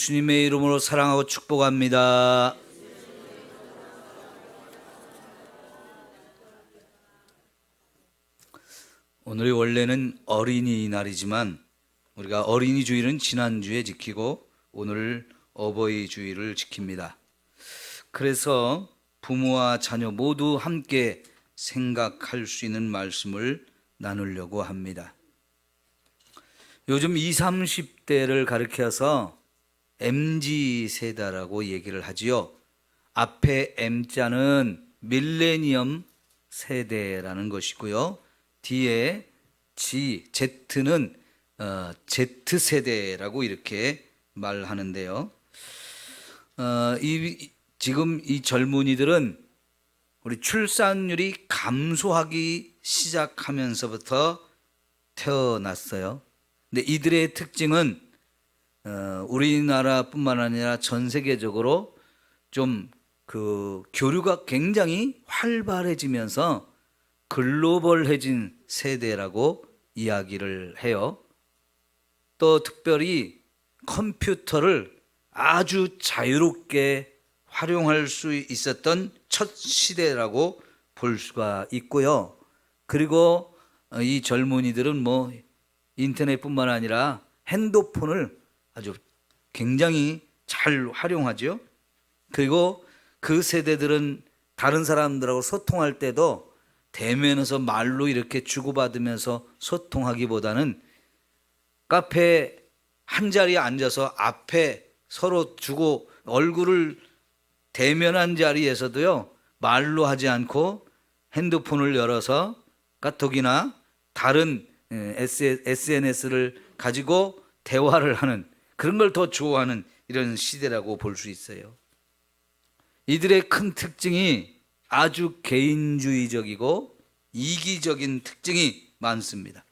예수님의 이름으로 사랑하고 축복합니다. 오늘이 원래는 어린이날이지만 우리가 어린이 주일은 지난주에 지키고 오늘 어버이 주일을 지킵니다. 그래서 부모와 자녀 모두 함께 생각할 수 있는 말씀을 나누려고 합니다. 요즘 20, 30대를 가리켜서 MZ세대라고 얘기를 하지요. 앞에 M자는 밀레니엄 세대라는 것이고요. 뒤에 Z는 Z세대라고 이렇게 말하는데요. 지금 이 젊은이들은 우리 출산율이 감소하기 시작하면서부터 태어났어요. 근데 이들의 특징은 우리나라뿐만 아니라 전 세계적으로 좀 그 교류가 굉장히 활발해지면서 글로벌해진 세대라고 이야기를 해요. 또 특별히 컴퓨터를 아주 자유롭게 활용할 수 있었던 첫 시대라고 볼 수가 있고요. 그리고 이 젊은이들은 뭐 인터넷뿐만 아니라 핸드폰을 아주 굉장히 잘 활용하죠. 그리고 그 세대들은 다른 사람들하고 소통할 때도 대면에서 말로 이렇게 주고받으면서 소통하기보다는 카페 한 자리에 앉아서 앞에 서로 주고 얼굴을 대면한 자리에서도요, 말로 하지 않고 핸드폰을 열어서 카톡이나 다른 SNS를 가지고 대화를 하는 그런 걸 더 좋아하는 이런 시대라고 볼 수 있어요. 이들의 큰 특징이 아주 개인주의적이고 이기적인 특징이 많습니다.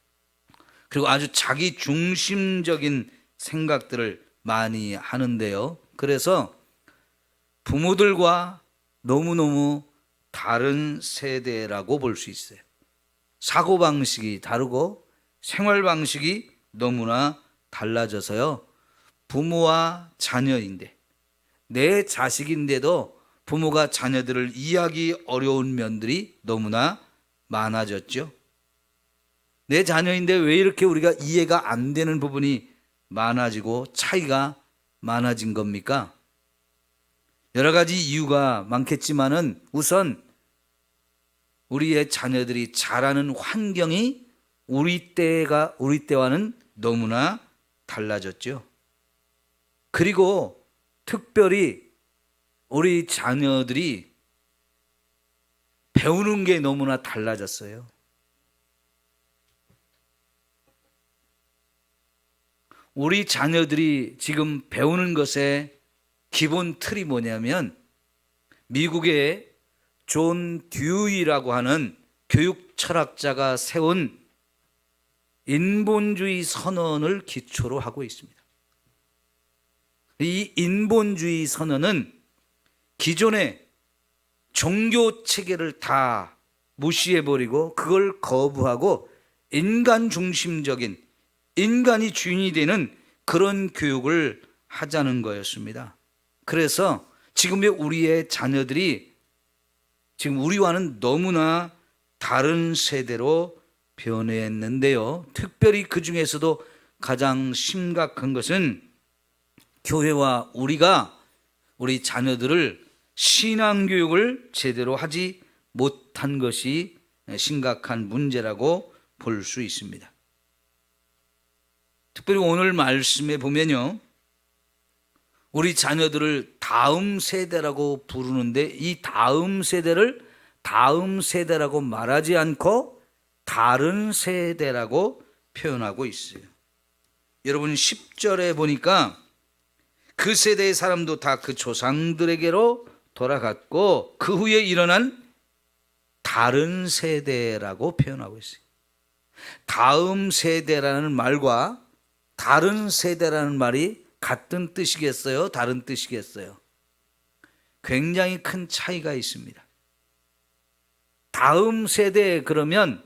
그리고 아주 자기 중심적인 생각들을 많이 하는데요. 그래서 부모들과 너무너무 다른 세대라고 볼 수 있어요. 사고방식이 다르고 생활방식이 너무나 달라져서요. 부모와 자녀인데 내 자식인데도 부모가 자녀들을 이해하기 어려운 면들이 너무나 많아졌죠. 내 자녀인데 왜 이렇게 우리가 이해가 안 되는 부분이 많아지고 차이가 많아진 겁니까? 여러 가지 이유가 많겠지만은 우선 우리의 자녀들이 자라는 환경이 우리 때와는 너무나 달라졌죠. 그리고 특별히 우리 자녀들이 배우는 게 너무나 달라졌어요. 우리 자녀들이 지금 배우는 것의 기본 틀이 뭐냐면 미국의 존 듀이라고 하는 교육 철학자가 세운 인본주의 선언을 기초로 하고 있습니다. 이 인본주의 선언은 기존의 종교 체계를 다 무시해버리고 그걸 거부하고 인간 중심적인 인간이 주인이 되는 그런 교육을 하자는 거였습니다. 그래서 지금의 우리의 자녀들이 지금 우리와는 너무나 다른 세대로 변했는데요. 특별히 그 중에서도 가장 심각한 것은 교회와 우리가 우리 자녀들을 신앙교육을 제대로 하지 못한 것이 심각한 문제라고 볼 수 있습니다. 특별히 오늘 말씀에 보면요, 우리 자녀들을 다음 세대라고 부르는데 이 다음 세대를 다음 세대라고 말하지 않고 다른 세대라고 표현하고 있어요. 여러분 10절에 보니까 그 세대의 사람도 다 그 조상들에게로 돌아갔고 그 후에 일어난 다른 세대라고 표현하고 있어요. 다음 세대라는 말과 다른 세대라는 말이 같은 뜻이겠어요? 다른 뜻이겠어요? 굉장히 큰 차이가 있습니다. 다음 세대 그러면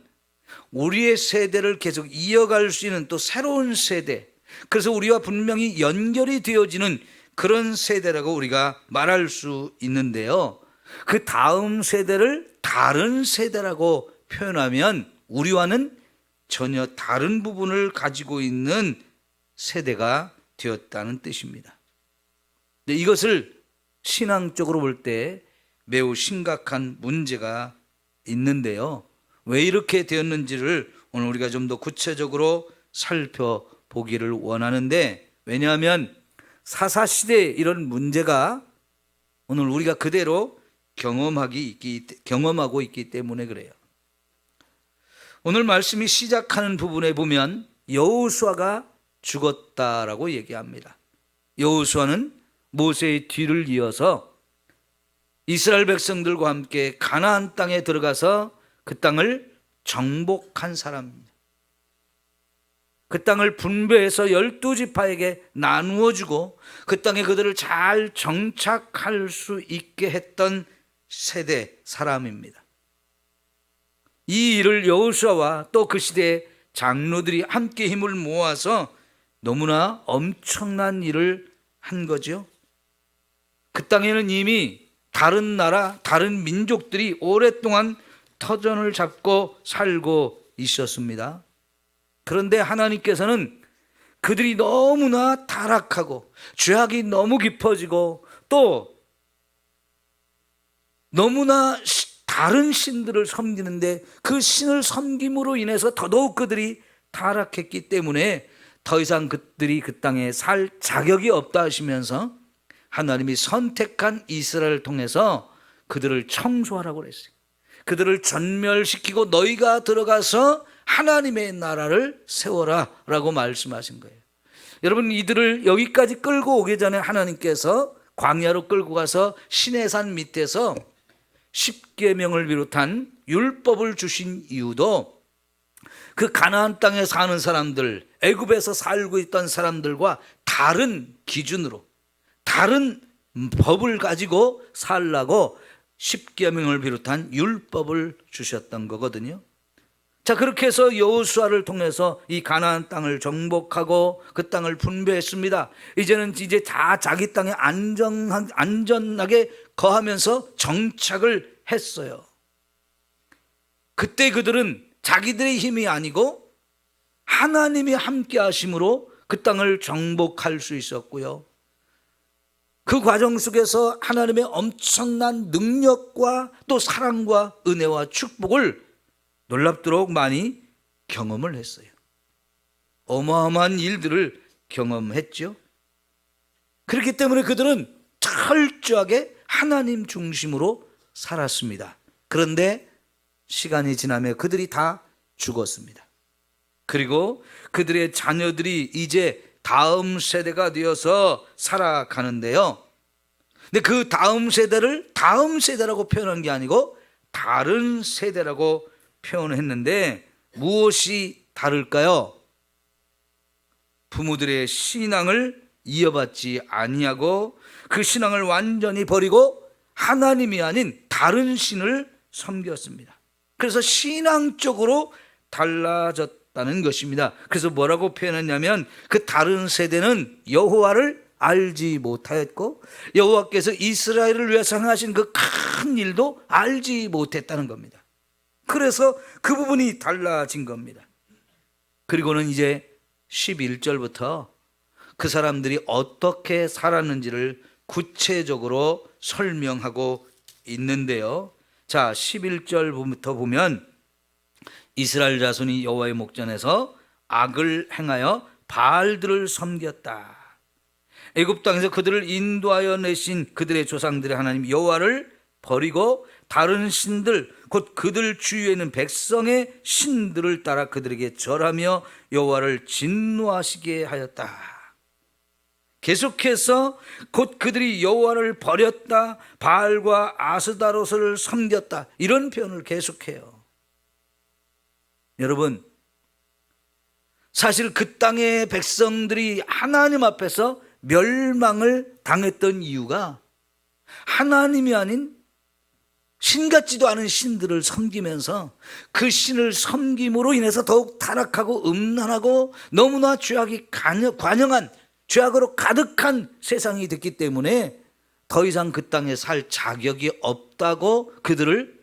우리의 세대를 계속 이어갈 수 있는 또 새로운 세대, 그래서 우리와 분명히 연결이 되어지는 그런 세대라고 우리가 말할 수 있는데요. 그 다음 세대를 다른 세대라고 표현하면 우리와는 전혀 다른 부분을 가지고 있는 세대가 되었다는 뜻입니다. 이것을 신앙적으로 볼 때 매우 심각한 문제가 있는데요. 왜 이렇게 되었는지를 오늘 우리가 좀 더 구체적으로 살펴보기를 원하는데, 왜냐하면 사사시대에 이런 문제가 오늘 우리가 그대로 경험하고 있기 때문에 그래요. 오늘 말씀이 시작하는 부분에 보면 여호수아가 죽었다라고 얘기합니다. 여호수아는 모세의 뒤를 이어서 이스라엘 백성들과 함께 가나안 땅에 들어가서 그 땅을 정복한 사람입니다. 그 땅을 분배해서 12지파에게 나누어 주고 그 땅에 그들을 잘 정착할 수 있게 했던 세대 사람입니다. 이 일을 여호수아와 또 그 시대의 장로들이 함께 힘을 모아서 너무나 엄청난 일을 한 거죠. 그 땅에는 이미 다른 나라, 다른 민족들이 오랫동안 터전을 잡고 살고 있었습니다. 그런데 하나님께서는 그들이 너무나 타락하고 죄악이 너무 깊어지고 또 너무나 다른 신들을 섬기는데 그 신을 섬김으로 인해서 더더욱 그들이 타락했기 때문에 더 이상 그들이 그 땅에 살 자격이 없다 하시면서 하나님이 선택한 이스라엘을 통해서 그들을 청소하라고 그랬어요. 그들을 전멸시키고 너희가 들어가서 하나님의 나라를 세워라 라고 말씀하신 거예요. 여러분, 이들을 여기까지 끌고 오기 전에 하나님께서 광야로 끌고 가서 시내산 밑에서 십계명을 비롯한 율법을 주신 이유도 그 가나안 땅에 사는 사람들, 애굽에서 살고 있던 사람들과 다른 기준으로 다른 법을 가지고 살라고 십계명을 비롯한 율법을 주셨던 거거든요. 자, 그렇게 해서 여호수아를 통해서 이 가나안 땅을 정복하고 그 땅을 분배했습니다. 이제는 다 자기 땅에 안전하게 거하면서 정착을 했어요. 그때 그들은 자기들의 힘이 아니고 하나님이 함께 하심으로 그 땅을 정복할 수 있었고요. 그 과정 속에서 하나님의 엄청난 능력과 또 사랑과 은혜와 축복을 놀랍도록 많이 경험을 했어요. 어마어마한 일들을 경험했죠. 그렇기 때문에 그들은 철저하게 하나님 중심으로 살았습니다. 그런데 시간이 지나며 그들이 다 죽었습니다. 그리고 그들의 자녀들이 이제 다음 세대가 되어서 살아가는데요. 근데 그 다음 세대를 다음 세대라고 표현한 게 아니고 다른 세대라고 표현했는데 무엇이 다를까요? 부모들의 신앙을 이어받지 아니하고 그 신앙을 완전히 버리고 하나님이 아닌 다른 신을 섬겼습니다. 그래서 신앙적으로 달라졌다는 것입니다. 그래서 뭐라고 표현했냐면 그 다른 세대는 여호와를 알지 못하였고 여호와께서 이스라엘을 위해서 행하신 그 큰 일도 알지 못했다는 겁니다. 그래서 그 부분이 달라진 겁니다. 그리고는 이제 11절부터 그 사람들이 어떻게 살았는지를 구체적으로 설명하고 있는데요. 자, 11절부터 보면 이스라엘 자손이 여호와의 목전에서 악을 행하여 바알들을 섬겼다. 애굽 땅에서 그들을 인도하여 내신 그들의 조상들의 하나님 여호와를 버리고 다른 신들 곧 그들 주위에 있는 백성의 신들을 따라 그들에게 절하며 여호와를 진노하시게 하였다. 계속해서 곧 그들이 여호와를 버렸다, 바알과 아스다롯을 섬겼다, 이런 표현을 계속해요. 여러분, 사실 그 땅의 백성들이 하나님 앞에서 멸망을 당했던 이유가 하나님이 아닌 신 같지도 않은 신들을 섬기면서 그 신을 섬김으로 인해서 더욱 타락하고 음란하고 너무나 죄악이 관영한 죄악으로 가득한 세상이 됐기 때문에 더 이상 그 땅에 살 자격이 없다고 그들을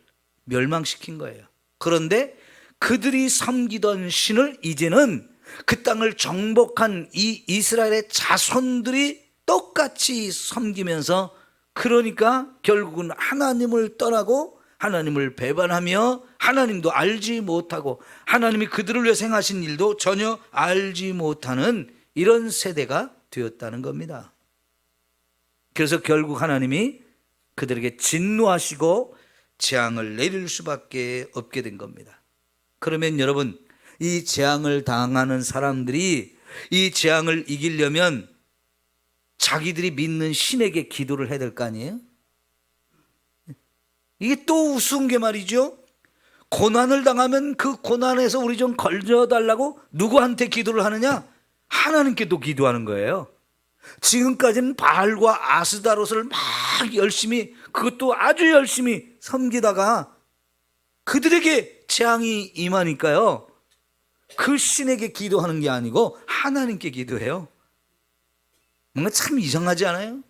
멸망시킨 거예요. 그런데 그들이 섬기던 신을 이제는 그 땅을 정복한 이 이스라엘의 자손들이 똑같이 섬기면서, 그러니까 결국은 하나님을 떠나고 하나님을 배반하며 하나님도 알지 못하고 하나님이 그들을 위해 행하신 일도 전혀 알지 못하는 이런 세대가 되었다는 겁니다. 그래서 결국 하나님이 그들에게 진노하시고 재앙을 내릴 수밖에 없게 된 겁니다. 그러면 여러분, 이 재앙을 당하는 사람들이 이 재앙을 이기려면 자기들이 믿는 신에게 기도를 해야 될 거 아니에요? 이게 또 우스운 게 말이죠. 고난을 당하면 그 고난에서 우리 좀 걸려달라고 누구한테 기도를 하느냐? 하나님께 또 기도하는 거예요. 지금까지는 바알과 아스다롯을 막 열심히, 그것도 아주 열심히 섬기다가 그들에게 재앙이 임하니까요, 그 신에게 기도하는 게 아니고 하나님께 기도해요. 뭔가 참 이상하지 않아요?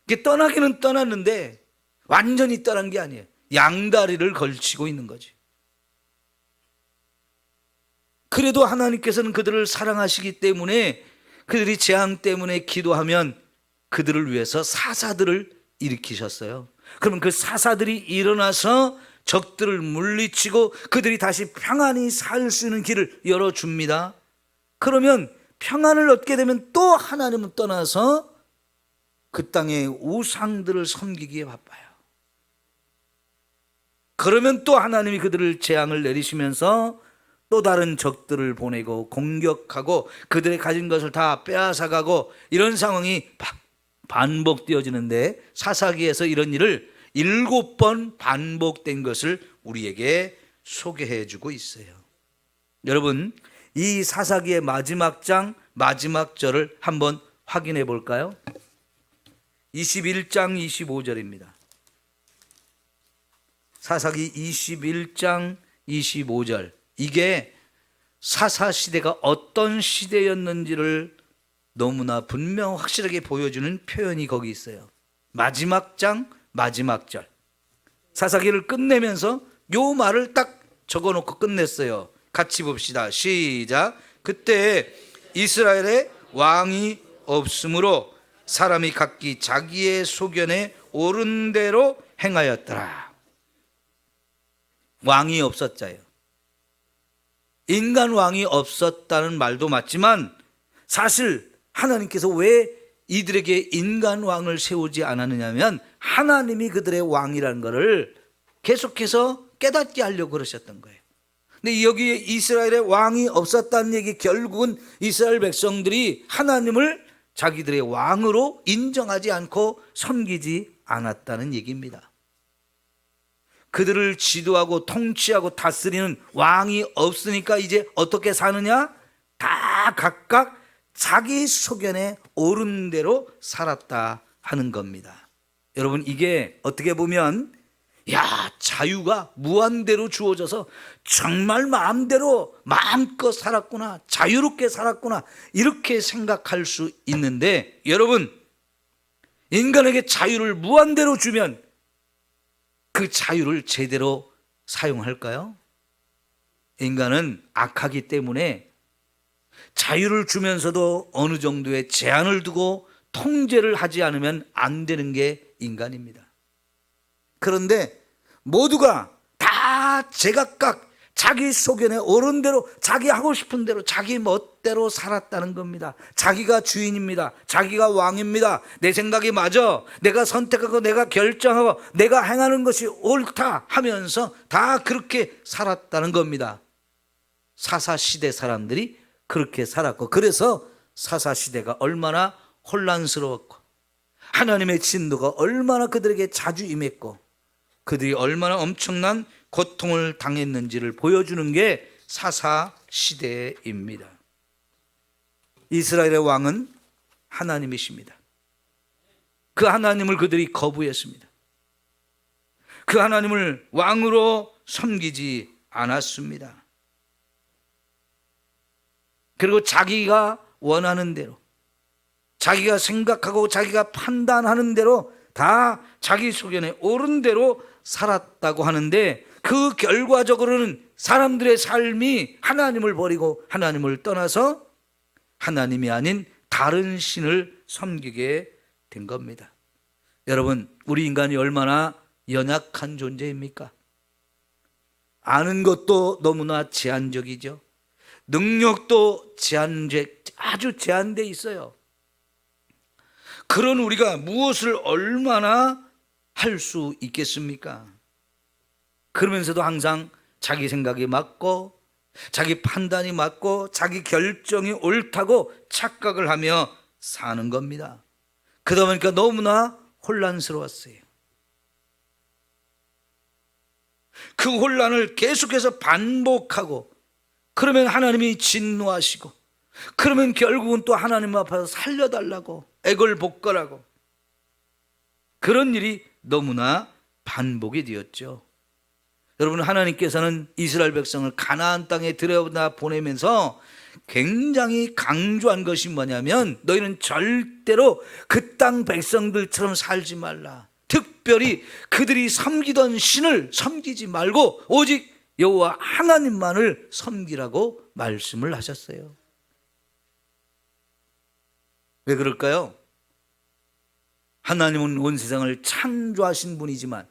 이게 떠나기는 떠났는데 완전히 떠난 게 아니에요. 양다리를 걸치고 있는 거지. 그래도 하나님께서는 그들을 사랑하시기 때문에 그들이 재앙 때문에 기도하면 그들을 위해서 사사들을 일으키셨어요. 그러면 그 사사들이 일어나서 적들을 물리치고 그들이 다시 평안히 살 수 있는 길을 열어줍니다. 그러면 평안을 얻게 되면 또 하나님은 떠나서 그 땅의 우상들을 섬기기에 바빠요. 그러면 또 하나님이 그들을 재앙을 내리시면서 또 다른 적들을 보내고 공격하고 그들의 가진 것을 다 빼앗아가고, 이런 상황이 반복되어지는데 사사기에서 이런 일을 7번 반복된 것을 우리에게 소개해 주고 있어요. 여러분, 이 사사기의 마지막 장 마지막 절을 한번 확인해 볼까요? 21장 25절입니다. 사사기 21장 25절. 이게 사사시대가 어떤 시대였는지를 너무나 분명 확실하게 보여주는 표현이 거기 있어요. 마지막 장 마지막 절. 사사기를 끝내면서 요 말을 딱 적어놓고 끝냈어요. 같이 봅시다. 시작. 그때 이스라엘에 왕이 없으므로 사람이 각기 자기의 소견에 옳은 대로 행하였더라. 왕이 없었자요. 인간 왕이 없었다는 말도 맞지만 사실 하나님께서 왜 이들에게 인간 왕을 세우지 않았느냐면 하나님이 그들의 왕이라는 것을 계속해서 깨닫게 하려고 그러셨던 거예요. 근데 여기에 이스라엘의 왕이 없었다는 얘기, 결국은 이스라엘 백성들이 하나님을 자기들의 왕으로 인정하지 않고 섬기지 않았다는 얘기입니다. 그들을 지도하고 통치하고 다스리는 왕이 없으니까 이제 어떻게 사느냐? 다 각각 자기 소견에 옳은 대로 살았다 하는 겁니다. 여러분, 이게 어떻게 보면 자유가 무한대로 주어져서 정말 마음대로 마음껏 살았구나, 자유롭게 살았구나, 이렇게 생각할 수 있는데, 여러분, 인간에게 자유를 무한대로 주면 그 자유를 제대로 사용할까요? 인간은 악하기 때문에 자유를 주면서도 어느 정도의 제한을 두고 통제를 하지 않으면 안 되는 게 인간입니다. 그런데 모두가 다 제각각 자기 소견에 옳은 대로, 자기 하고 싶은 대로, 자기 멋대로 살았다는 겁니다. 자기가 주인입니다. 자기가 왕입니다. 내 생각이 맞아, 내가 선택하고 내가 결정하고 내가 행하는 것이 옳다 하면서 다 그렇게 살았다는 겁니다. 사사시대 사람들이 그렇게 살았고, 그래서 사사시대가 얼마나 혼란스러웠고 하나님의 진노가 얼마나 그들에게 자주 임했고 그들이 얼마나 엄청난 고통을 당했는지를 보여주는 게 사사시대입니다. 이스라엘의 왕은 하나님이십니다. 그 하나님을 그들이 거부했습니다. 그 하나님을 왕으로 섬기지 않았습니다. 그리고 자기가 원하는 대로, 자기가 생각하고 자기가 판단하는 대로 다 자기 소견에 옳은 대로 살았다고 하는데, 그 결과적으로는 사람들의 삶이 하나님을 버리고 하나님을 떠나서 하나님이 아닌 다른 신을 섬기게 된 겁니다. 여러분, 우리 인간이 얼마나 연약한 존재입니까? 아는 것도 너무나 제한적이죠. 능력도 아주 제한되어 있어요. 그런 우리가 무엇을 얼마나 할 수 있겠습니까? 그러면서도 항상 자기 생각이 맞고 자기 판단이 맞고 자기 결정이 옳다고 착각을 하며 사는 겁니다. 그러다 보니까 너무나 혼란스러웠어요. 그 혼란을 계속해서 반복하고, 그러면 하나님이 진노하시고, 그러면 결국은 또 하나님 앞에서 살려달라고 애걸복걸하고, 그런 일이 너무나 반복이 되었죠. 여러분, 하나님께서는 이스라엘 백성을 가나안 땅에 들여다 보내면서 굉장히 강조한 것이 뭐냐면, 너희는 절대로 그 땅 백성들처럼 살지 말라. 특별히 그들이 섬기던 신을 섬기지 말고 오직 여호와 하나님만을 섬기라고 말씀을 하셨어요. 왜 그럴까요? 하나님은 온 세상을 창조하신 분이지만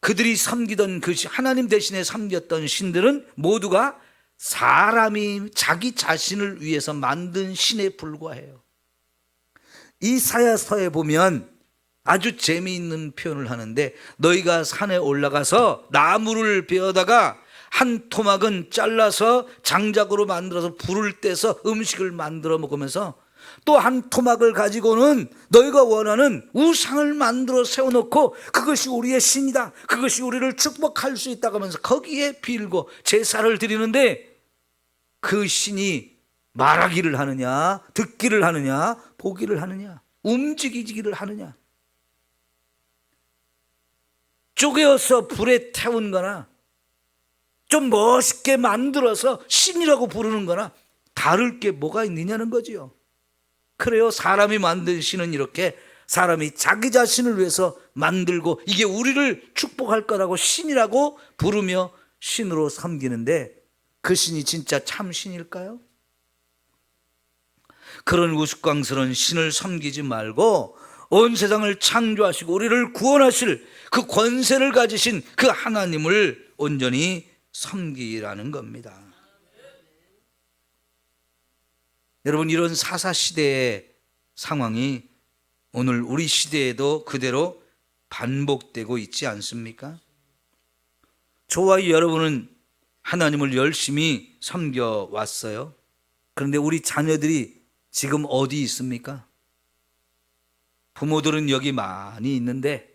그들이 섬기던 그 하나님 대신에 섬겼던 신들은 모두가 사람이 자기 자신을 위해서 만든 신에 불과해요. 이사야서에 보면 아주 재미있는 표현을 하는데, 너희가 산에 올라가서 나무를 베어다가 한 토막은 잘라서 장작으로 만들어서 불을 떼서 음식을 만들어 먹으면서, 또 한 토막을 가지고는 너희가 원하는 우상을 만들어 세워놓고 그것이 우리의 신이다, 그것이 우리를 축복할 수 있다고 하면서 거기에 빌고 제사를 드리는데, 그 신이 말하기를 하느냐, 듣기를 하느냐, 보기를 하느냐, 움직이기를 하느냐, 쪼개어서 불에 태운 거나 좀 멋있게 만들어서 신이라고 부르는 거나 다를 게 뭐가 있느냐는 거지요. 그래요, 사람이 만든 신은 이렇게 사람이 자기 자신을 위해서 만들고 이게 우리를 축복할 거라고 신이라고 부르며 신으로 섬기는데, 그 신이 진짜 참 신일까요? 그런 우스꽝스러운 신을 섬기지 말고 온 세상을 창조하시고 우리를 구원하실 그 권세를 가지신 그 하나님을 온전히 섬기라는 겁니다. 여러분, 이런 사사시대의 상황이 오늘 우리 시대에도 그대로 반복되고 있지 않습니까? 저와 여러분은 하나님을 열심히 섬겨왔어요. 그런데 우리 자녀들이 지금 어디 있습니까? 부모들은 여기 많이 있는데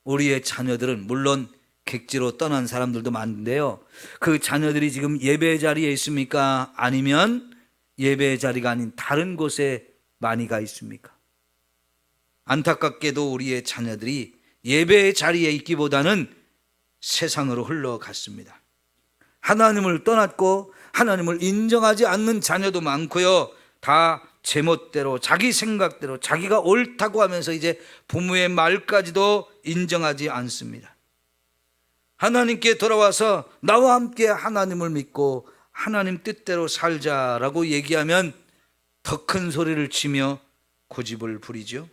우리의 자녀들은, 물론 객지로 떠난 사람들도 많은데요, 그 자녀들이 지금 예배 자리에 있습니까? 아니면 예배 자리가 아닌 다른 곳에 많이 가 있습니까? 안타깝게도 우리의 자녀들이 예배 자리에 있기보다는 세상으로 흘러갔습니다. 하나님을 떠났고 하나님을 인정하지 않는 자녀도 많고요, 다 제멋대로 자기 생각대로 자기가 옳다고 하면서 이제 부모의 말까지도 인정하지 않습니다. 하나님께 돌아와서 나와 함께 하나님을 믿고 하나님 뜻대로 살자라고 얘기하면 더 큰 소리를 치며 고집을 부리죠.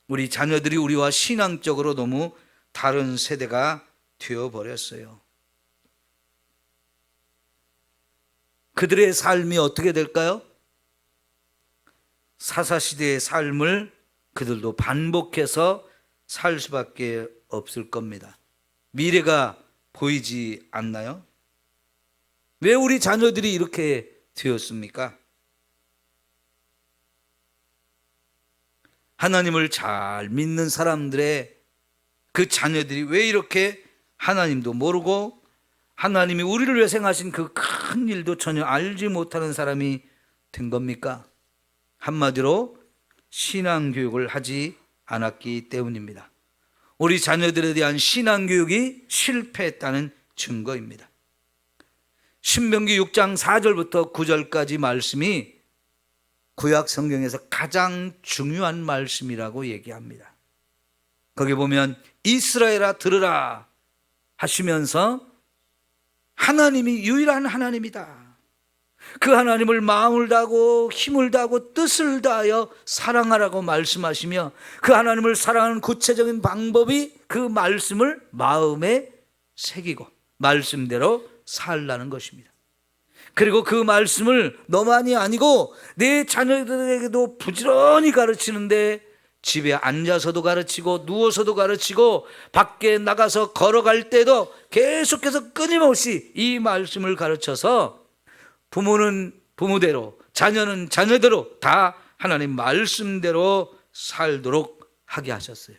우리 자녀들이 우리와 신앙적으로 너무 다른 세대가 되어버렸어요. 그들의 삶이 어떻게 될까요? 사사시대의 삶을 그들도 반복해서 살 수밖에 없을 겁니다. 미래가 보이지 않나요? 왜 우리 자녀들이 이렇게 되었습니까? 하나님을 잘 믿는 사람들의 그 자녀들이 왜 이렇게 하나님도 모르고 하나님이 우리를 위해 행하신 그 큰 일도 전혀 알지 못하는 사람이 된 겁니까? 한마디로 신앙교육을 하지 않았기 때문입니다. 우리 자녀들에 대한 신앙교육이 실패했다는 증거입니다. 신명기 6장 4절부터 9절까지 말씀이 구약 성경에서 가장 중요한 말씀이라고 얘기합니다. 거기 보면 이스라엘아 들으라 하시면서 하나님이 유일한 하나님이다. 그 하나님을 마음을 다하고 힘을 다하고 뜻을 다하여 사랑하라고 말씀하시며 그 하나님을 사랑하는 구체적인 방법이 그 말씀을 마음에 새기고 말씀대로 살라는 것입니다. 그리고 그 말씀을 너만이 아니고 내 자녀들에게도 부지런히 가르치는데 집에 앉아서도 가르치고 누워서도 가르치고 밖에 나가서 걸어갈 때도 계속해서 끊임없이 이 말씀을 가르쳐서 부모는 부모대로 자녀는 자녀대로 다 하나님 말씀대로 살도록 하게 하셨어요.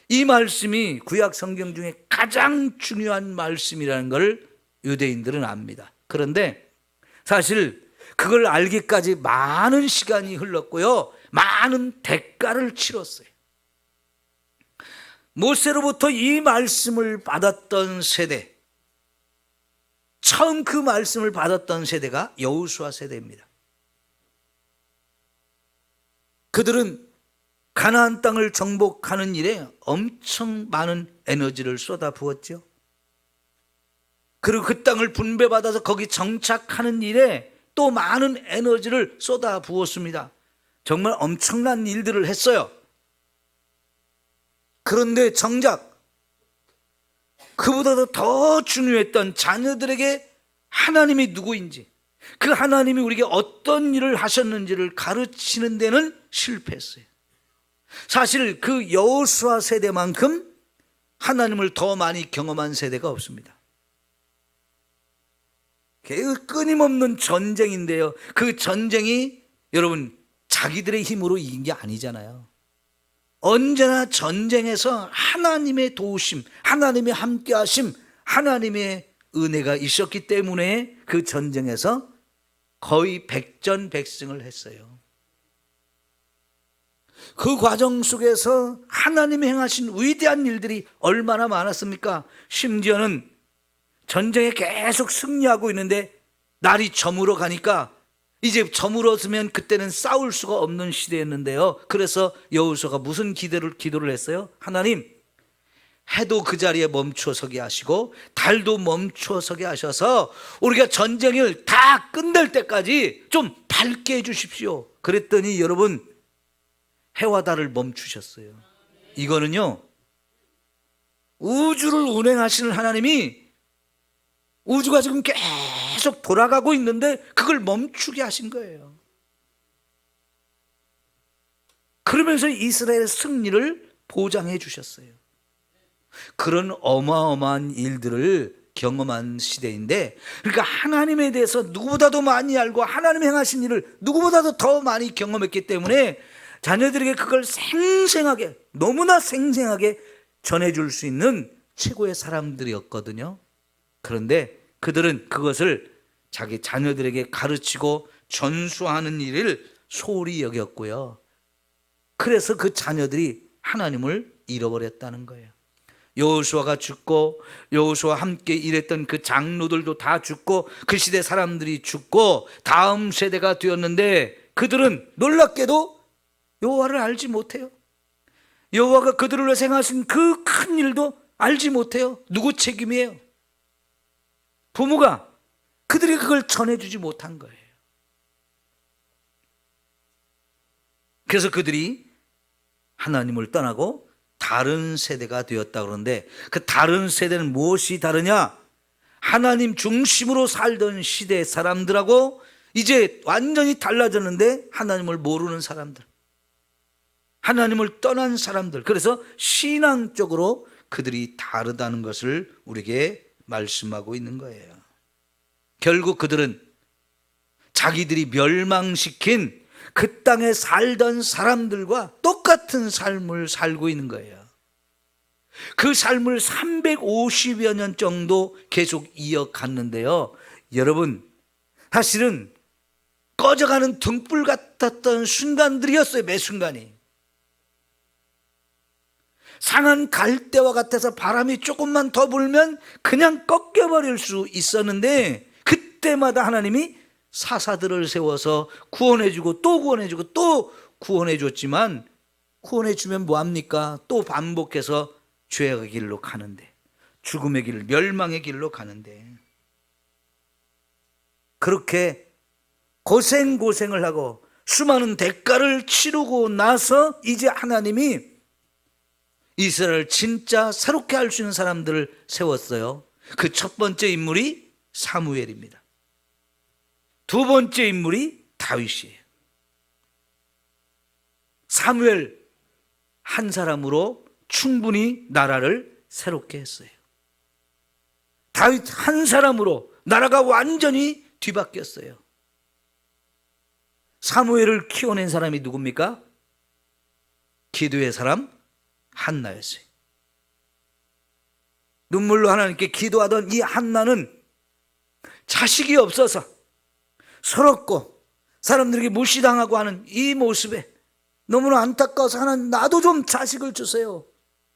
이 말씀이 구약 성경 중에 가장 중요한 말씀이라는 걸 유대인들은 압니다. 그런데 사실 그걸 알기까지 많은 시간이 흘렀고요, 많은 대가를 치렀어요. 모세로부터 이 말씀을 받았던 세대, 처음 그 말씀을 받았던 세대가 여호수아 세대입니다. 그들은 가나안 땅을 정복하는 일에 엄청 많은 에너지를 쏟아부었죠. 그리고 그 땅을 분배받아서 거기 정착하는 일에 또 많은 에너지를 쏟아부었습니다. 정말 엄청난 일들을 했어요. 그런데 정작 그보다도 더 중요했던 자녀들에게 하나님이 누구인지, 그 하나님이 우리에게 어떤 일을 하셨는지를 가르치는 데는 실패했어요. 사실 그 여호수아 세대만큼 하나님을 더 많이 경험한 세대가 없습니다. 끊임없는 전쟁인데요, 그 전쟁이 여러분 자기들의 힘으로 이긴 게 아니잖아요. 언제나 전쟁에서 하나님의 도우심, 하나님의 함께하심, 하나님의 은혜가 있었기 때문에 그 전쟁에서 거의 백전백승을 했어요. 그 과정 속에서 하나님이 행하신 위대한 일들이 얼마나 많았습니까? 심지어는 전쟁에 계속 승리하고 있는데 날이 저물어 가니까 이제 저물었으면 그때는 싸울 수가 없는 시대였는데요, 그래서 여호수아가 무슨 기도를 했어요? 하나님, 해도 그 자리에 멈춰서게 하시고 달도 멈춰서게 하셔서 우리가 전쟁을 다 끝낼 때까지 좀 밝게 해주십시오. 그랬더니 여러분, 해와 달을 멈추셨어요. 이거는요, 우주를 운행하시는 하나님이 우주가 지금 계속 돌아가고 있는데 그걸 멈추게 하신 거예요. 그러면서 이스라엘의 승리를 보장해 주셨어요. 그런 어마어마한 일들을 경험한 시대인데, 그러니까 하나님에 대해서 누구보다도 많이 알고 하나님 행하신 일을 누구보다도 더 많이 경험했기 때문에 자녀들에게 그걸 생생하게, 너무나 생생하게 전해줄 수 있는 최고의 사람들이었거든요. 그런데 그들은 그것을 자기 자녀들에게 가르치고 전수하는 일을 소홀히 여겼고요, 그래서 그 자녀들이 하나님을 잃어버렸다는 거예요. 여호수아가 죽고 여호수아와 함께 일했던 그 장로들도 다 죽고 그 시대 사람들이 죽고 다음 세대가 되었는데 그들은 놀랍게도 여호와를 알지 못해요. 여호와가 그들을 위해 행하신 그 큰 일도 알지 못해요. 누구 책임이에요? 부모가 그들이 그걸 전해주지 못한 거예요. 그래서 그들이 하나님을 떠나고 다른 세대가 되었다 그러는데, 그 다른 세대는 무엇이 다르냐? 하나님 중심으로 살던 시대 사람들하고 이제 완전히 달라졌는데 하나님을 모르는 사람들, 하나님을 떠난 사람들. 그래서 신앙적으로 그들이 다르다는 것을 우리에게 말씀하고 있는 거예요. 결국 그들은 자기들이 멸망시킨 그 땅에 살던 사람들과 똑같은 삶을 살고 있는 거예요. 그 삶을 350여 년 정도 계속 이어갔는데요, 여러분, 사실은 꺼져가는 등불 같았던 순간들이었어요. 매 순간이 상한 갈대와 같아서 바람이 조금만 더 불면 그냥 꺾여버릴 수 있었는데, 그 그때마다 하나님이 사사들을 세워서 구원해주고 또 구원해주고 또 구원해줬지만, 구원해주면 뭐합니까? 또 반복해서 죄의 길로 가는데, 죽음의 길, 멸망의 길로 가는데, 그렇게 고생을 하고 수많은 대가를 치르고 나서 이제 하나님이 이스라엘을 진짜 새롭게 할 수 있는 사람들을 세웠어요. 그 첫 번째 인물이 사무엘입니다. 두 번째 인물이 다윗이에요. 사무엘 한 사람으로 충분히 나라를 새롭게 했어요. 다윗 한 사람으로 나라가 완전히 뒤바뀌었어요. 사무엘을 키워낸 사람이 누굽니까? 기도의 사람 한나였어요. 눈물로 하나님께 기도하던 이 한나는 자식이 없어서 서럽고 사람들에게 무시당하고 하는 이 모습에 너무나 안타까워서, 하나님 나도 좀 자식을 주세요.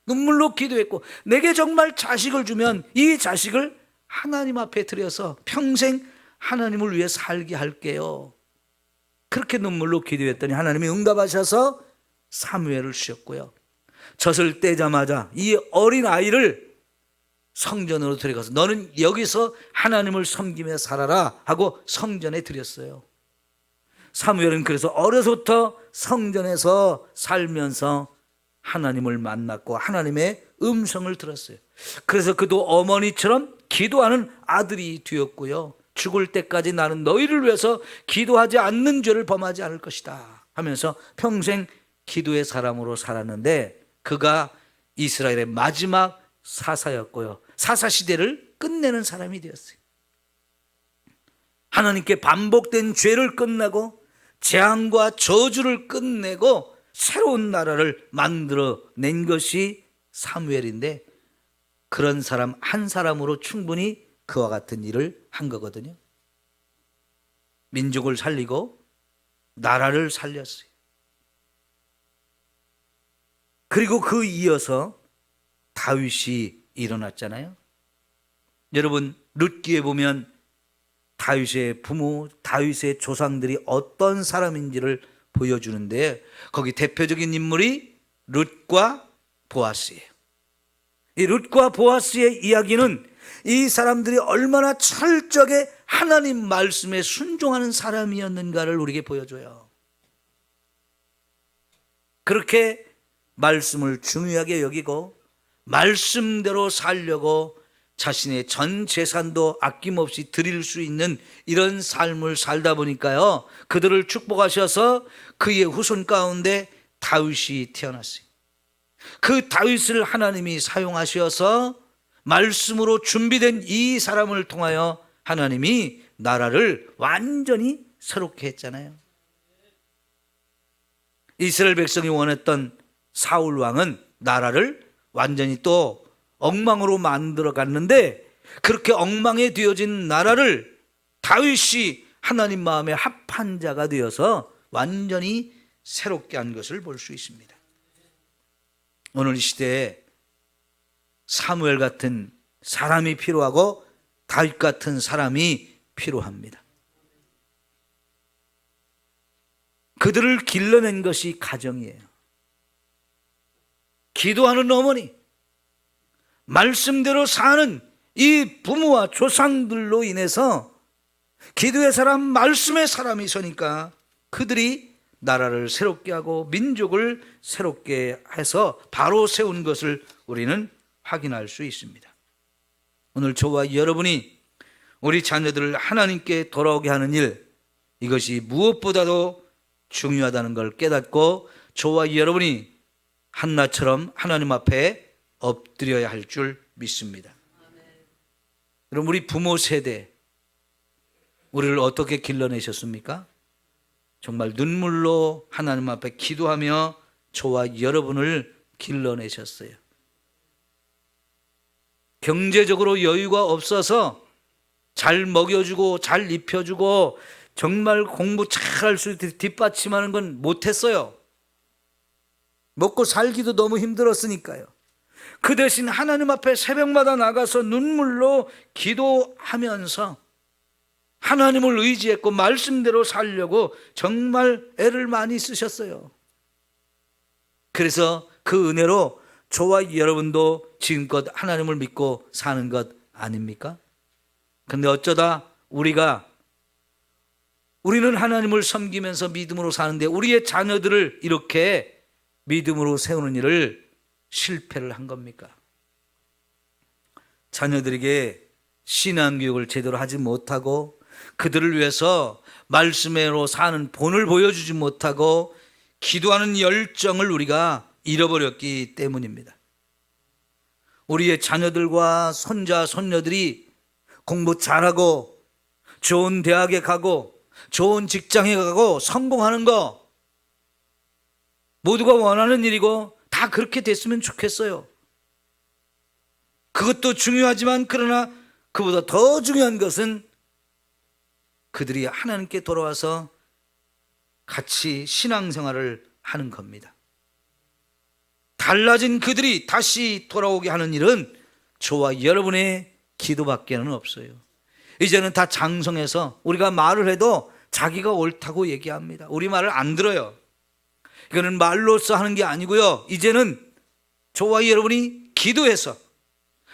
눈물로 기도했고, 내게 정말 자식을 주면 이 자식을 하나님 앞에 드려서 평생 하나님을 위해 살게 할게요. 그렇게 눈물로 기도했더니 하나님이 응답하셔서 사무엘을 주셨고요. 젖을 떼자마자 이 어린 아이를 성전으로 데려가서 너는 여기서 하나님을 섬기며 살아라 하고 성전에 드렸어요. 사무엘은 그래서 어려서부터 성전에서 살면서 하나님을 만났고 하나님의 음성을 들었어요. 그래서 그도 어머니처럼 기도하는 아들이 되었고요. 죽을 때까지 나는 너희를 위해서 기도하지 않는 죄를 범하지 않을 것이다 하면서 평생 기도의 사람으로 살았는데, 그가 이스라엘의 마지막 사사였고요. 사사 시대를 끝내는 사람이 되었어요. 하나님께 반복된 죄를 끝내고 재앙과 저주를 끝내고 새로운 나라를 만들어낸 것이 사무엘인데, 그런 사람 한 사람으로 충분히 그와 같은 일을 한 거거든요. 민족을 살리고 나라를 살렸어요. 그리고 그 이어서 다윗이 일어났잖아요. 여러분, 룻기에 보면 다윗의 부모, 다윗의 조상들이 어떤 사람인지를 보여주는데, 거기 대표적인 인물이 룻과 보아스예요. 이 룻과 보아스의 이야기는 이 사람들이 얼마나 철저하게 하나님 말씀에 순종하는 사람이었는가를 우리에게 보여줘요. 그렇게 말씀을 중요하게 여기고 말씀대로 살려고 자신의 전 재산도 아낌없이 드릴 수 있는 이런 삶을 살다 보니까요, 그들을 축복하셔서 그의 후손 가운데 다윗이 태어났어요. 그 다윗을 하나님이 사용하셔서 말씀으로 준비된 이 사람을 통하여 하나님이 나라를 완전히 새롭게 했잖아요. 이스라엘 백성이 원했던 사울 왕은 나라를 완전히 또 엉망으로 만들어 갔는데, 그렇게 엉망에 되어진 나라를 다윗이 하나님 마음에 합한 자가 되어서 완전히 새롭게 한 것을 볼 수 있습니다. 오늘 이 시대에 사무엘 같은 사람이 필요하고 다윗 같은 사람이 필요합니다. 그들을 길러낸 것이 가정이에요. 기도하는 어머니, 말씀대로 사는 이 부모와 조상들로 인해서 기도의 사람, 말씀의 사람이 서니까 그들이 나라를 새롭게 하고 민족을 새롭게 해서 바로 세운 것을 우리는 확인할 수 있습니다. 오늘 저와 여러분이 우리 자녀들을 하나님께 돌아오게 하는 일, 이것이 무엇보다도 중요하다는 걸 깨닫고 저와 여러분이 한나처럼 하나님 앞에 엎드려야 할 줄 믿습니다. 여러분, 우리 부모 세대 우리를 어떻게 길러내셨습니까? 정말 눈물로 하나님 앞에 기도하며 저와 여러분을 길러내셨어요. 경제적으로 여유가 없어서 잘 먹여주고 잘 입혀주고 정말 공부 잘할 수 있게 뒷받침하는 건 못했어요. 먹고 살기도 너무 힘들었으니까요. 그 대신 하나님 앞에 새벽마다 나가서 눈물로 기도하면서 하나님을 의지했고 말씀대로 살려고 정말 애를 많이 쓰셨어요. 그래서 그 은혜로 저와 여러분도 지금껏 하나님을 믿고 사는 것 아닙니까? 근데 어쩌다 우리는 하나님을 섬기면서 믿음으로 사는데 우리의 자녀들을 이렇게 믿음으로 세우는 일을 실패를 한 겁니까? 자녀들에게 신앙교육을 제대로 하지 못하고 그들을 위해서 말씀으로 사는 본을 보여주지 못하고 기도하는 열정을 우리가 잃어버렸기 때문입니다. 우리의 자녀들과 손자, 손녀들이 공부 잘하고 좋은 대학에 가고 좋은 직장에 가고 성공하는 거 모두가 원하는 일이고 다 그렇게 됐으면 좋겠어요. 그것도 중요하지만 그러나 그보다 더 중요한 것은 그들이 하나님께 돌아와서 같이 신앙생활을 하는 겁니다. 달라진 그들이 다시 돌아오게 하는 일은 저와 여러분의 기도밖에는 없어요. 이제는 다 장성해서 우리가 말을 해도 자기가 옳다고 얘기합니다. 우리 말을 안 들어요. 이거는 말로써 하는 게 아니고요. 이제는 저와 여러분이 기도해서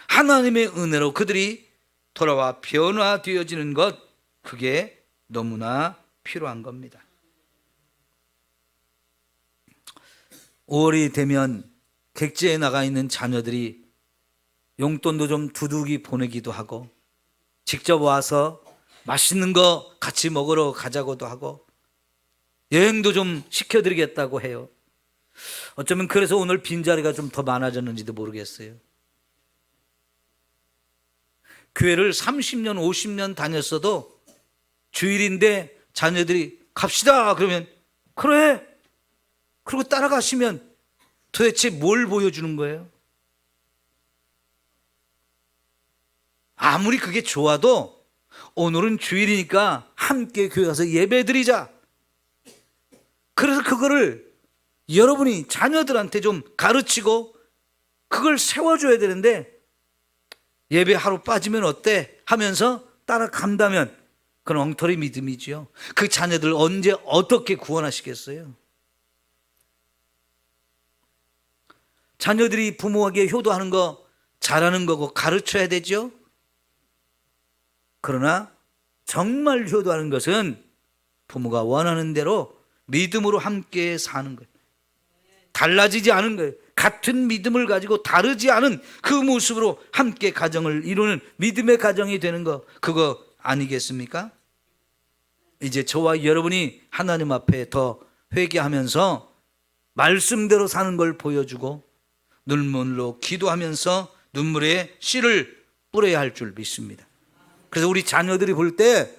하나님의 은혜로 그들이 돌아와 변화되어지는 것, 그게 너무나 필요한 겁니다. 5월이 되면 객지에 나가 있는 자녀들이 용돈도 좀 두둑이 보내기도 하고 직접 와서 맛있는 거 같이 먹으러 가자고도 하고 여행도 좀 시켜드리겠다고 해요. 어쩌면 그래서 오늘 빈자리가 좀 더 많아졌는지도 모르겠어요. 교회를 30년, 50년 다녔어도 주일인데 자녀들이 갑시다 그러면 그래. 그리고 따라가시면 도대체 뭘 보여주는 거예요? 아무리 그게 좋아도 오늘은 주일이니까 함께 교회 가서 예배 드리자. 그래서 그거를 여러분이 자녀들한테 좀 가르치고 그걸 세워줘야 되는데 예배 하루 빠지면 어때? 하면서 따라간다면 그건 엉터리 믿음이지요. 그 자녀들 언제 어떻게 구원하시겠어요? 자녀들이 부모에게 효도하는 거 잘하는 거고 가르쳐야 되죠. 그러나 정말 효도하는 것은 부모가 원하는 대로 믿음으로 함께 사는 거예요. 달라지지 않은 거예요. 같은 믿음을 가지고 다르지 않은 그 모습으로 함께 가정을 이루는 믿음의 가정이 되는 거, 그거 아니겠습니까? 이제 저와 여러분이 하나님 앞에 더 회개하면서 말씀대로 사는 걸 보여주고 눈물로 기도하면서 눈물에 씨를 뿌려야 할 줄 믿습니다. 그래서 우리 자녀들이 볼 때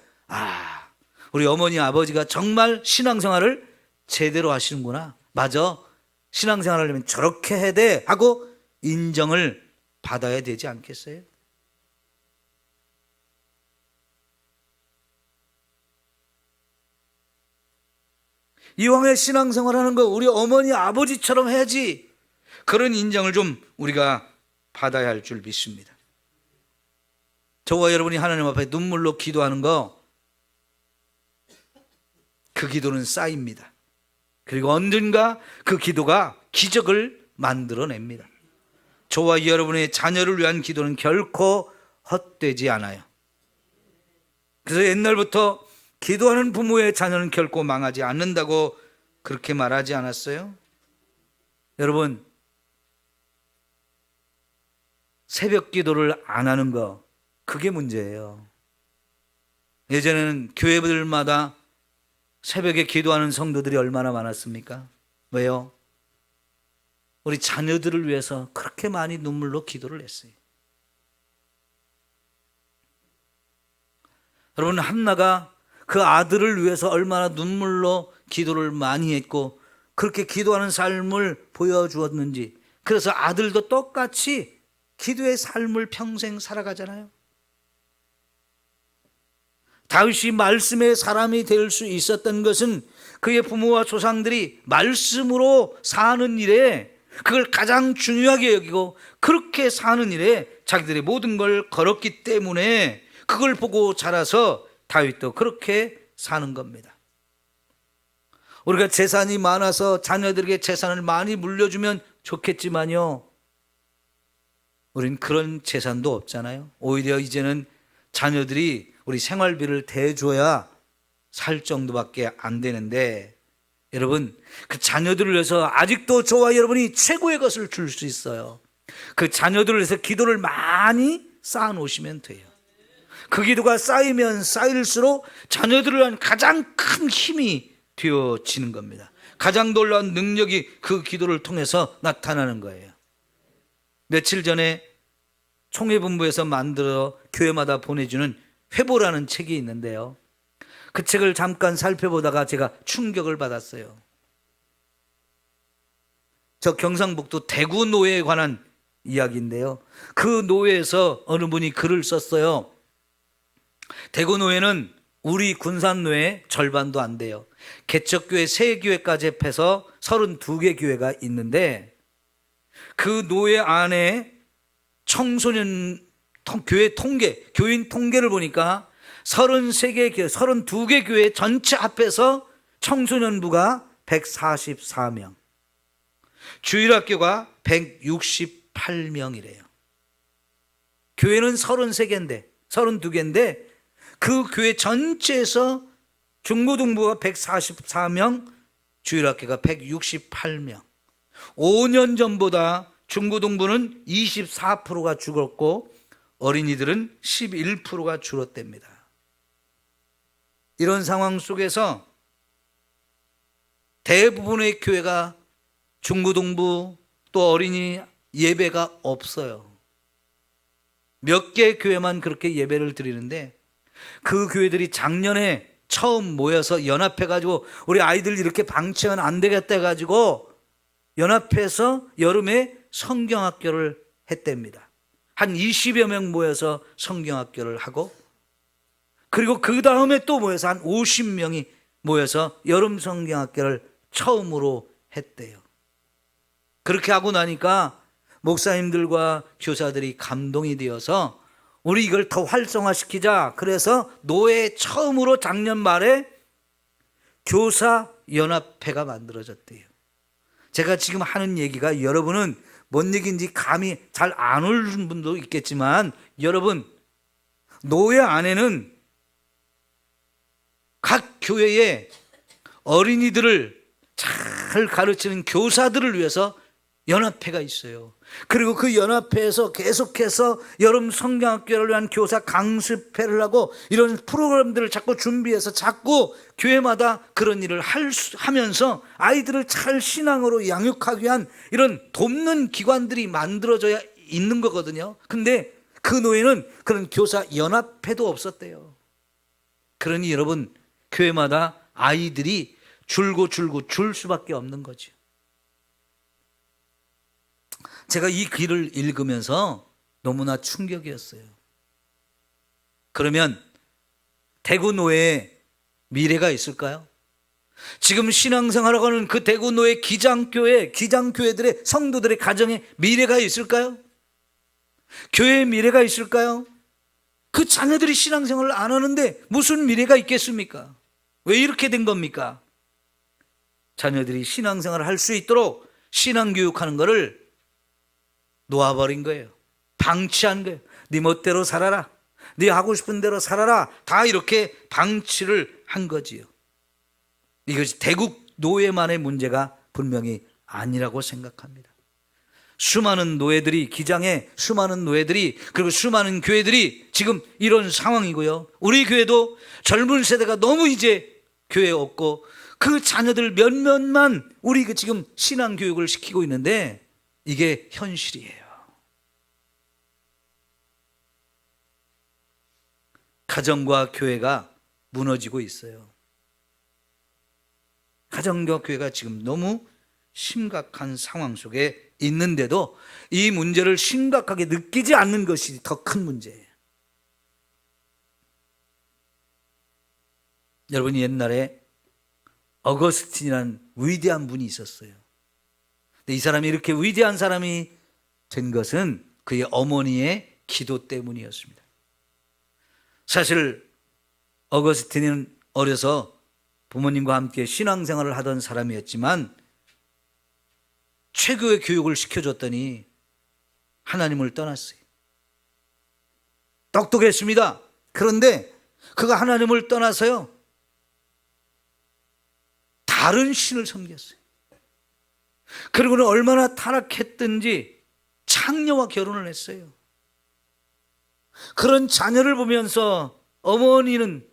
우리 어머니 아버지가 정말 신앙생활을 제대로 하시는구나. 맞아, 신앙생활을 하려면 저렇게 해야 돼 하고 인정을 받아야 되지 않겠어요? 이왕에 신앙생활하는 거 우리 어머니 아버지처럼 해야지. 그런 인정을 좀 우리가 받아야 할 줄 믿습니다. 저와 여러분이 하나님 앞에 눈물로 기도하는 거, 그 기도는 쌓입니다. 그리고 언젠가 그 기도가 기적을 만들어냅니다. 저와 여러분의 자녀를 위한 기도는 결코 헛되지 않아요. 그래서 옛날부터 기도하는 부모의 자녀는 결코 망하지 않는다고 그렇게 말하지 않았어요? 여러분, 새벽 기도를 안 하는 거, 그게 문제예요. 예전에는 교회들마다 새벽에 기도하는 성도들이 얼마나 많았습니까? 왜요? 우리 자녀들을 위해서 그렇게 많이 눈물로 기도를 했어요. 여러분, 한나가 그 아들을 위해서 얼마나 눈물로 기도를 많이 했고 그렇게 기도하는 삶을 보여주었는지, 그래서 아들도 똑같이 기도의 삶을 평생 살아가잖아요. 다윗이 말씀의 사람이 될 수 있었던 것은 그의 부모와 조상들이 말씀으로 사는 일에 그걸 가장 중요하게 여기고 그렇게 사는 일에 자기들의 모든 걸 걸었기 때문에 그걸 보고 자라서 다윗도 그렇게 사는 겁니다. 우리가 재산이 많아서 자녀들에게 재산을 많이 물려주면 좋겠지만요, 우린 그런 재산도 없잖아요. 오히려 이제는 자녀들이 우리 생활비를 대줘야 살 정도밖에 안 되는데, 여러분, 그 자녀들을 위해서 아직도 저와 여러분이 최고의 것을 줄 수 있어요. 그 자녀들을 위해서 기도를 많이 쌓아 놓으시면 돼요. 그 기도가 쌓이면 쌓일수록 자녀들을 위한 가장 큰 힘이 되어지는 겁니다. 가장 놀라운 능력이 그 기도를 통해서 나타나는 거예요. 며칠 전에 총회본부에서 만들어 교회마다 보내주는 회보라는 책이 있는데요, 그 책을 잠깐 살펴보다가 제가 충격을 받았어요. 저 경상북도 대구 노회에 관한 이야기인데요, 그 노회에서 어느 분이 글을 썼어요. 대구 노회는 우리 군산노회 절반도 안 돼요. 개척교회 3교회까지 합해서 32개 교회가 있는데, 그 노회 안에 청소년 교회 통계, 교인 통계를 보니까 33개 교회, 32개 교회 전체 합해서 청소년부가 144명, 주일학교가 168명이래요. 교회는 33개인데, 32개인데 그 교회 전체에서 중고등부가 144명, 주일학교가 168명. 5년 전보다 중고등부는 24%가 줄었고 어린이들은 11%가 줄었답니다. 이런 상황 속에서 대부분의 교회가 중고등부 또 어린이 예배가 없어요. 몇 개 교회만 그렇게 예배를 드리는데, 그 교회들이 작년에 처음 모여서 연합해가지고 우리 아이들 이렇게 방치하면 안 되겠다 해가지고 연합해서 여름에 성경학교를 했답니다. 한 20여 명 모여서 성경학교를 하고, 그리고 그 다음에 또 모여서 한 50명이 모여서 여름 성경학교를 처음으로 했대요. 그렇게 하고 나니까 목사님들과 교사들이 감동이 되어서 우리 이걸 더 활성화시키자. 그래서 노회 처음으로 작년 말에 교사연합회가 만들어졌대요. 제가 지금 하는 얘기가 여러분은 뭔 얘기인지 감이 잘 안 오는 분도 있겠지만, 여러분, 노회 안에는 각 교회에 어린이들을 잘 가르치는 교사들을 위해서 연합회가 있어요. 그리고 그 연합회에서 계속해서 여름 성경학교를 위한 교사 강습회를 하고 이런 프로그램들을 자꾸 준비해서 자꾸 교회마다 그런 일을 하면서 아이들을 잘 신앙으로 양육하기 위한 이런 돕는 기관들이 만들어져야 있는 거거든요. 근데 그 노예는 그런 교사 연합회도 없었대요. 그러니 여러분, 교회마다 아이들이 줄고 줄 수밖에 없는 거죠. 제가 이 글을 읽으면서 너무나 충격이었어요. 그러면 대구 노회에 미래가 있을까요? 지금 신앙생활하고 하는 그 대구 노회 기장교회들의 성도들의 가정에 미래가 있을까요? 교회에 미래가 있을까요? 그 자녀들이 신앙생활을 안 하는데 무슨 미래가 있겠습니까? 왜 이렇게 된 겁니까? 자녀들이 신앙생활을 할 수 있도록 신앙교육하는 것을 놓아버린 거예요. 방치한 거예요. 네 멋대로 살아라, 네 하고 싶은 대로 살아라, 다 이렇게 방치를 한 거지요. 이것이 대국 노예만의 문제가 분명히 아니라고 생각합니다. 수많은 노예들이, 기장에 수많은 노예들이, 그리고 수많은 교회들이 지금 이런 상황이고요. 우리 교회도 젊은 세대가 너무 이제 교회에 없고 그 자녀들 몇몇만 우리 지금 신앙교육을 시키고 있는데 이게 현실이에요. 가정과 교회가 무너지고 있어요. 가정과 교회가 지금 너무 심각한 상황 속에 있는데도 이 문제를 심각하게 느끼지 않는 것이 더 큰 문제예요. 여러분이 옛날에 어거스틴이라는 위대한 분이 있었어요. 근데 이 사람이 이렇게 위대한 사람이 된 것은 그의 어머니의 기도 때문이었습니다. 사실 어거스틴은 어려서 부모님과 함께 신앙생활을 하던 사람이었지만 최고의 교육을 시켜줬더니 하나님을 떠났어요. 똑똑했습니다. 그런데 그가 하나님을 떠나서요, 다른 신을 섬겼어요. 그리고는 얼마나 타락했든지 창녀와 결혼을 했어요. 그런 자녀를 보면서 어머니는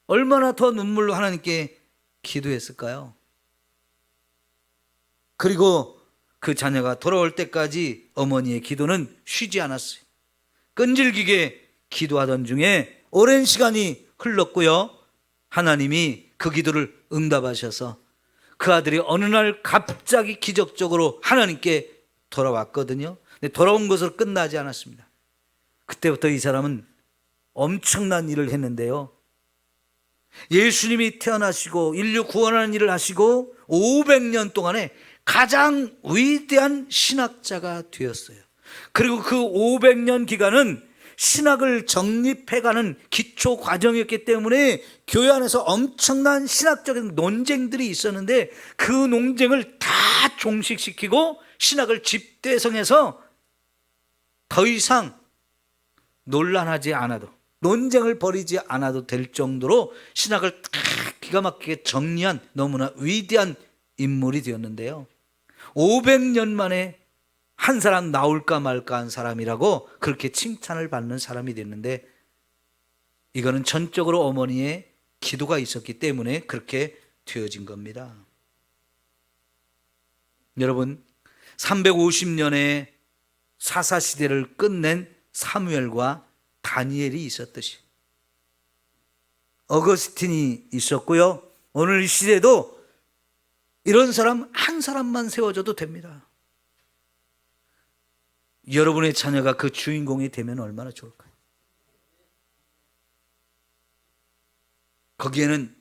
얼마나 더 눈물로 하나님께 기도했을까요? 그리고 그 자녀가 돌아올 때까지 어머니의 기도는 쉬지 않았어요. 끈질기게 기도하던 중에 오랜 시간이 흘렀고요, 하나님이 그 기도를 응답하셔서 그 아들이 어느 날 갑자기 기적적으로 하나님께 돌아왔거든요. 근데 돌아온 것으로 끝나지 않았습니다. 그때부터 이 사람은 엄청난 일을 했는데요, 예수님이 태어나시고 인류 구원하는 일을 하시고 500년 동안에 가장 위대한 신학자가 되었어요. 그리고 그 500년 기간은 신학을 정립해가는 기초 과정이었기 때문에 교회 안에서 엄청난 신학적인 논쟁들이 있었는데 그 논쟁을 다 종식시키고 신학을 집대성해서 더 이상 논란하지 않아도, 논쟁을 벌이지 않아도 될 정도로 신학을 다 기가 막히게 정리한 너무나 위대한 인물이 되었는데요, 500년 만에 한 사람 나올까 말까 한 사람이라고 그렇게 칭찬을 받는 사람이 됐는데, 이거는 전적으로 어머니의 기도가 있었기 때문에 그렇게 되어진 겁니다. 여러분, 350년의 사사시대를 끝낸 사무엘과 다니엘이 있었듯이 어거스틴이 있었고요, 오늘 이 시대도 이런 사람 한 사람만 세워줘도 됩니다. 여러분의 자녀가 그 주인공이 되면 얼마나 좋을까요? 거기에는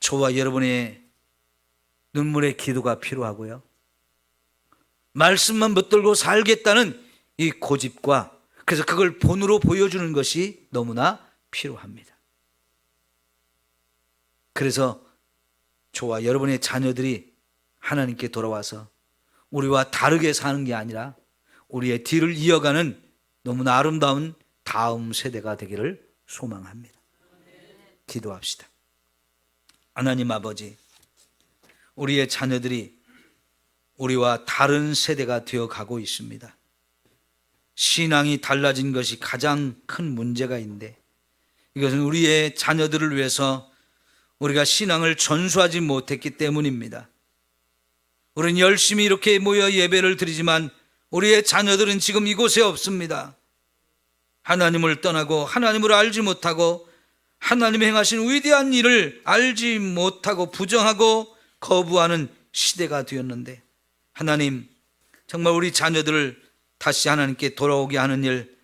저와 여러분의 눈물의 기도가 필요하고요, 말씀만 붙들고 살겠다는 이 고집과, 그래서 그걸 본으로 보여주는 것이 너무나 필요합니다. 그래서 저와 여러분의 자녀들이 하나님께 돌아와서 우리와 다르게 사는 게 아니라 우리의 뒤를 이어가는 너무나 아름다운 다음 세대가 되기를 소망합니다. 기도합시다. 하나님 아버지, 우리의 자녀들이 우리와 다른 세대가 되어가고 있습니다. 신앙이 달라진 것이 가장 큰 문제가 있는데, 이것은 우리의 자녀들을 위해서 우리가 신앙을 전수하지 못했기 때문입니다. 우리는 열심히 이렇게 모여 예배를 드리지만 우리의 자녀들은 지금 이곳에 없습니다. 하나님을 떠나고 하나님을 알지 못하고 하나님이 행하신 위대한 일을 알지 못하고 부정하고 거부하는 시대가 되었는데, 하나님, 정말 우리 자녀들을 다시 하나님께 돌아오게 하는 일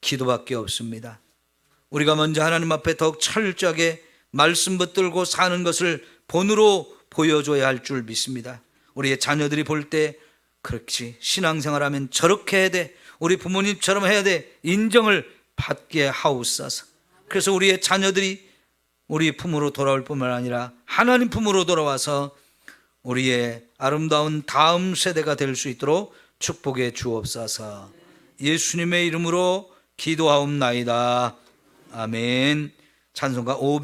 기도밖에 없습니다. 우리가 먼저 하나님 앞에 더욱 철저하게 말씀 붙들고 사는 것을 본으로 보여줘야 할 줄 믿습니다. 우리의 자녀들이 볼 때 그렇지, 신앙생활하면 저렇게 해야 돼, 우리 부모님처럼 해야 돼, 인정을 받게 하옵소서. 그래서 우리의 자녀들이 우리 품으로 돌아올 뿐만 아니라 하나님 품으로 돌아와서 우리의 아름다운 다음 세대가 될 수 있도록 축복해 주옵소서. 예수님의 이름으로 기도하옵나이다. 아멘. 찬송가 500